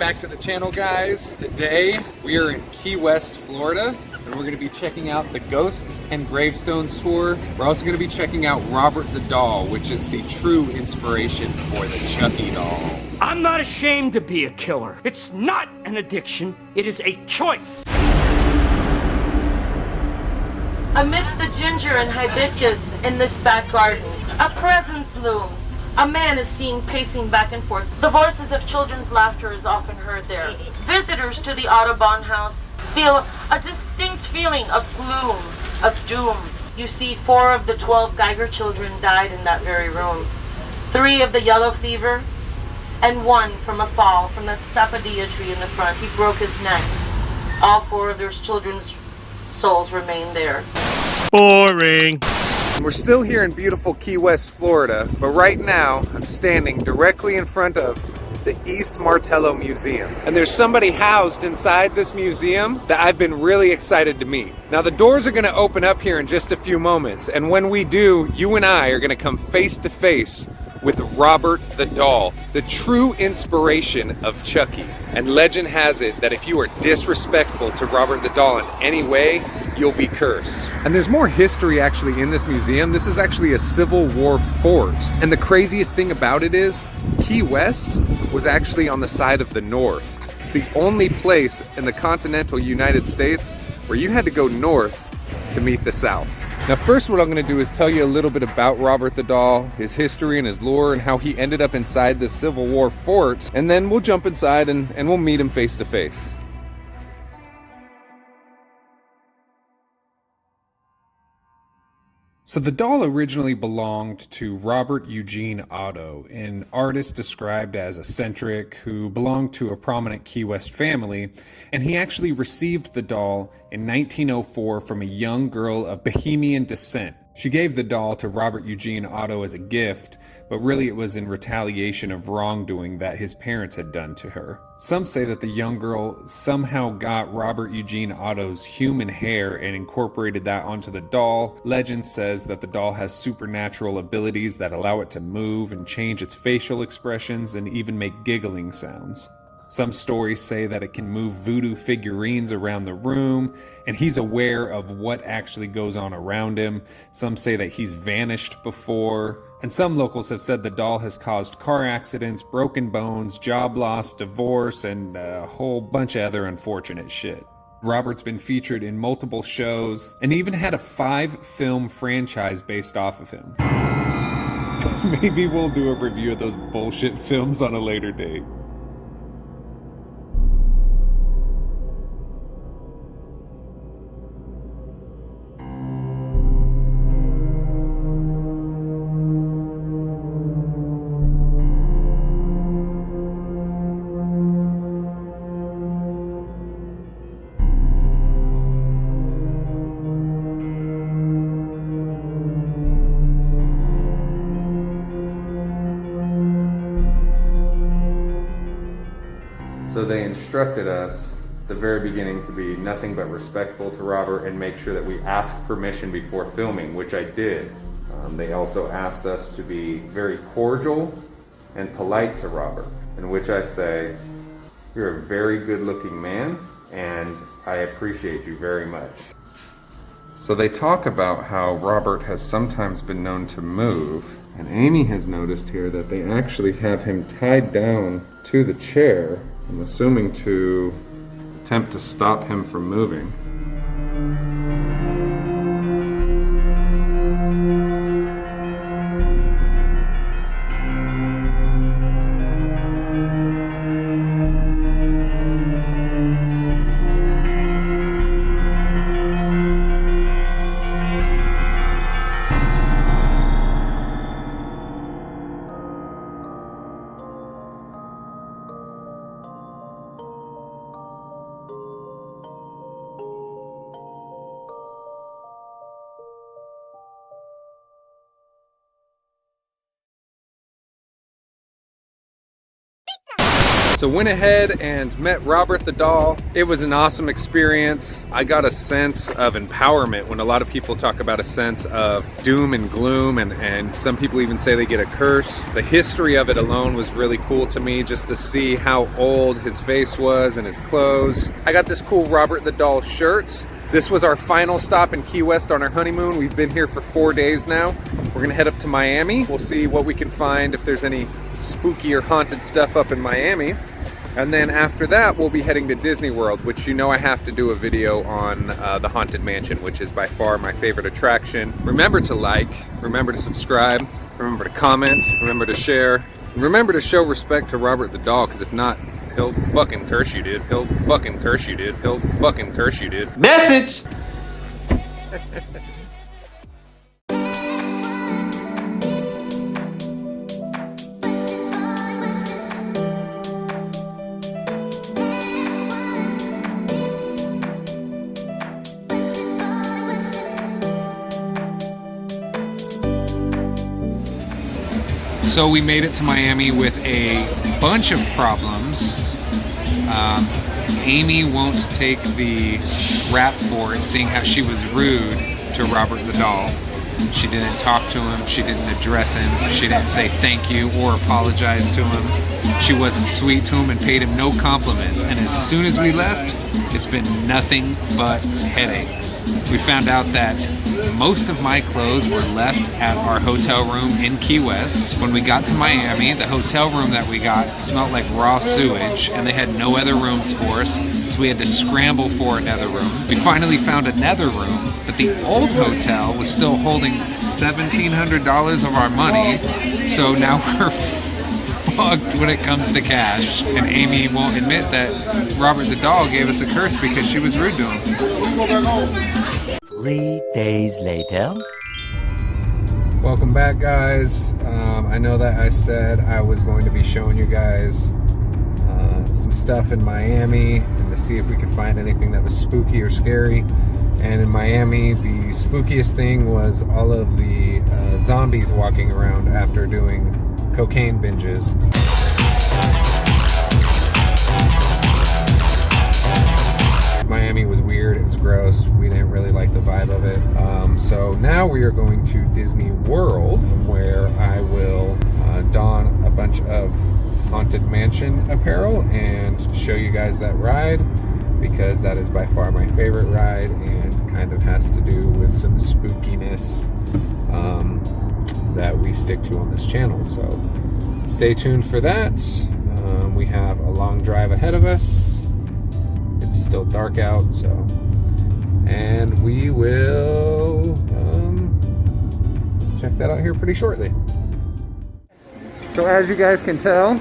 back to the channel, guys. Today we are in Key West, Florida, and we're going to be checking out the Ghosts and Gravestones tour. We're also going to be checking out Robert the Doll, which is the true inspiration for the Chucky doll. I'm not ashamed to be a killer. It's not an addiction, it is a choice. Amidst the ginger and hibiscus in this back garden, a presence looms. A man is seen pacing back and forth. The voices of children's laughter is often heard there. Visitors to the Audubon house feel a distinct feeling of gloom, of doom. You see 4 of the 12 Geiger children died in that very room. 3 of the yellow fever, and 1 from a fall from that sapodilla tree in the front. He broke his neck. All 4 of those children's souls remain there. Boring. We're still here in beautiful Key West, Florida, but right now I'm standing directly in front of the East Martello Museum. And there's somebody housed inside this museum that I've been really excited to meet. Now the doors are gonna open up here in just a few moments, and when we do, you and I are gonna come face to face with Robert the Doll, the true inspiration of Chucky. And legend has it that if you are disrespectful to Robert the Doll in any way, you'll be cursed. And there's more history actually in this museum. This is actually a Civil War fort. And the craziest thing about it is, Key West was actually on the side of the north. It's the only place in the continental United States where you had to go north to meet the south. Now first what I'm going to do is tell you a little bit about Robert the Doll, his history and his lore, and how he ended up inside the Civil War fort, and then we'll jump inside and we'll meet him face to face. So the doll originally belonged to Robert Eugene Otto, an artist described as eccentric who belonged to a prominent Key West family, and he actually received the doll in 1904 from a young girl of Bohemian descent. She gave the doll to Robert Eugene Otto as a gift, but really it was in retaliation of wrongdoing that his parents had done to her. Some say that the young girl somehow got Robert Eugene Otto's human hair and incorporated that onto the doll. Legend says that the doll has supernatural abilities that allow it to move and change its facial expressions and even make giggling sounds. Some stories say that it can move voodoo figurines around the room, and he's aware of what actually goes on around him. Some say that he's vanished before, and some locals have said the doll has caused car accidents, broken bones, job loss, divorce, and a whole bunch of other unfortunate shit. Robert's been featured in multiple shows, and even had a 5-film franchise based off of him. Maybe we'll do a review of those bullshit films on a later date. So they instructed us at the very beginning to be nothing but respectful to Robert and make sure that we ask permission before filming, which I did. They also asked us to be very cordial and polite to Robert, in which I say, "You're a very good-looking man, and I appreciate you very much." So they talk about how Robert has sometimes been known to move, and Amy has noticed here that they actually have him tied down to the chair, I'm assuming to attempt to stop him from moving. So went ahead and met Robert the doll. It was an awesome experience. I got a sense of empowerment when a lot of people talk about a sense of doom and gloom, and some people even say they get a curse. The history of it alone was really cool to me, just to see how old his face was and his clothes. I got this cool Robert the doll shirt. This was our final stop in Key West on our honeymoon. We've been here for 4 days now. We're gonna head up to Miami. We'll see what we can find, if there's any spooky or haunted stuff up in Miami. And then after that, we'll be heading to Disney World, which you know I have to do a video on the Haunted Mansion, which is by far my favorite attraction. Remember to like, remember to subscribe, remember to comment, remember to share, and remember to show respect to Robert the doll, because if not, he'll fucking curse you, dude. He'll fucking curse you, dude. He'll fucking curse you, dude. Message! So we made it to Miami with a bunch of problems. Amy won't take the rap for it, seeing how she was rude to Robert the doll. She didn't talk to him, she didn't address him, she didn't say thank you or apologize to him. She wasn't sweet to him and paid him no compliments. And as soon as we left, it's been nothing but headaches. We found out that most of my clothes were left at our hotel room in Key West. When we got to Miami, the hotel room that we got smelled like raw sewage, and they had no other rooms for us, so we had to scramble for another room. We finally found another room, but the old hotel was still holding $1,700 of our money, so now we're fucked when it comes to cash. And Amy won't admit that Robert the doll gave us a curse because she was rude to him. 3 days later. Welcome back, guys. I know that I said I was going to be showing you guys some stuff in Miami and to see if we could find anything that was spooky or scary. And in Miami, the spookiest thing was all of the zombies walking around after doing cocaine binges. Miami was weird, it was gross, we didn't really like the vibe of it. So now we are going to Disney World, where I will don a bunch of Haunted Mansion apparel and show you guys that ride, because that is by far my favorite ride and kind of has to do with some spookiness that we stick to on this channel. So stay tuned for that. We have a long drive ahead of us. It's still dark out, so, and we will check that out here pretty shortly. So as you guys can tell,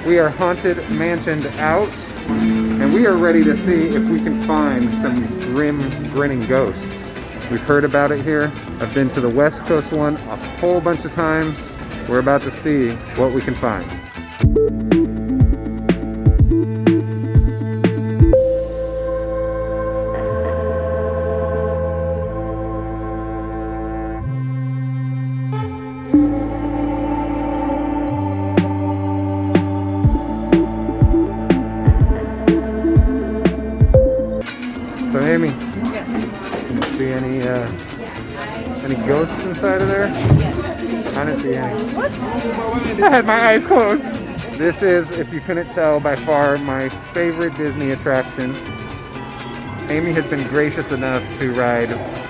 we are Haunted Mansioned out, and we are ready to see if we can find some grim, grinning ghosts. We've heard about it here. I've been to the West Coast one a whole bunch of times. We're about to see what we can find. So Amy, can you see any ghosts inside of there? I didn't see any. What? I had my eyes closed. This is, if you couldn't tell, by far my favorite Disney attraction. Amy has been gracious enough to ride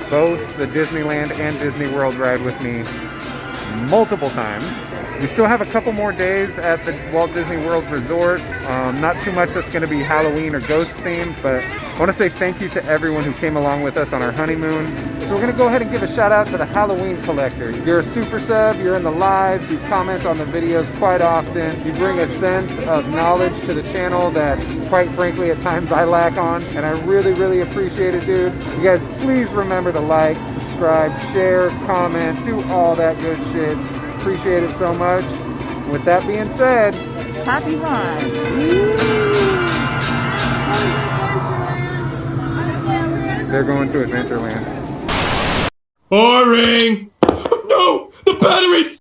both the Disneyland and Disney World ride with me multiple times. We still have a couple more days at the Walt Disney World Resort. Not too much that's going to be Halloween or ghost themed, but I want to say thank you to everyone who came along with us on our honeymoon. So we're going to go ahead and give a shout out to the Halloween collector. You're a super sub, you're in the lives, you comment on the videos quite often. You bring a sense of knowledge to the channel that, quite frankly, at times I lack on, and I really, really appreciate it, dude. You guys, please remember to like, subscribe, share, comment, do all that good shit. Appreciate it so much. With that being said, happy rides. They're going to Adventureland. Boring! No! The battery!